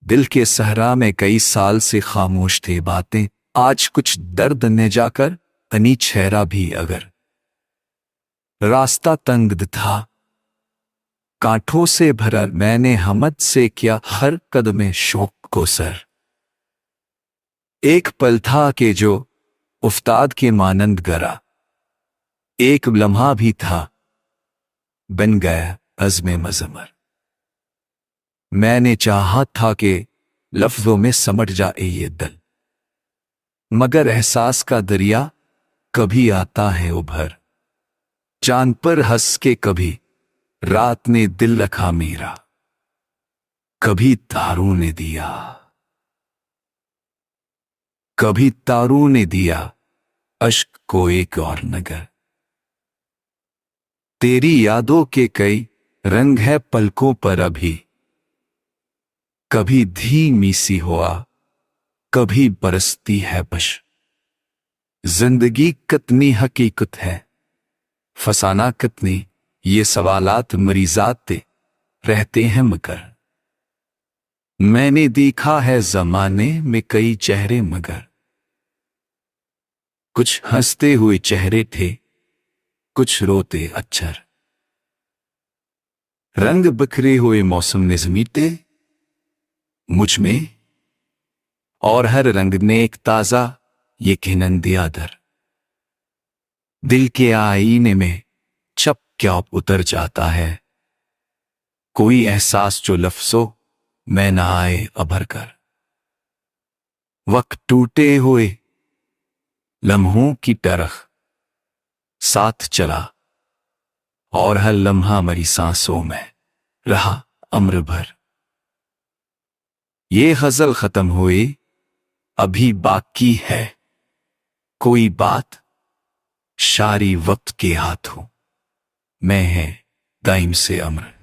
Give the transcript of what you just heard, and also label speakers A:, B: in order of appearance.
A: दिल के सहरा में कई साल से खामोश थे बातें, आज कुछ दर्द ने जाकर तनी चेहरा भी अगर। रास्ता तंग था, कांठों से भरा, मैंने हमत से किया हर कदम शौक को सर। एक पल था कि जो उस्ताद के मानंद गरा, एक लम्हा भी था बन गया अज़्मे मज़मर। मैंने चाहा था कि लफ्जों में समट जाए ये दिल, मगर एहसास का दरिया कभी आता है उभर। चांद पर हंस के कभी रात ने दिल रखा मेरा, कभी तारों ने दिया, कभी तारों ने दिया अश्क को एक और नगर। तेरी यादों के कई रंग है पलकों पर अभी, कभी धीमी सी हुआ, कभी बरसती है बश। जिंदगी कितनी हकीकत है, फसाना कितनी, ये सवालात मरीजाते रहते हैं मगर। मैंने देखा है जमाने में कई चेहरे मगर, कुछ हंसते हुए चेहरे थे, कुछ रोते अक्षर। रंग बिखरे हुए मौसम ने ज़मीते मुझ में, और हर रंग ने एक ताजा यकीनन दिया दर। दिल के आईने में छप क्या उतर जाता है, कोई एहसास जो लफ्ज़ों में ना आए अभर कर। वक्त टूटे हुए लम्हों की तरह साथ चला, और हर लम्हा मरी सांसों में रहा अम्र भर। ये गजल खत्म हुई, अभी बाकी है कोई बात, शारी वक्त के हाथों में है दाइम से अम्र।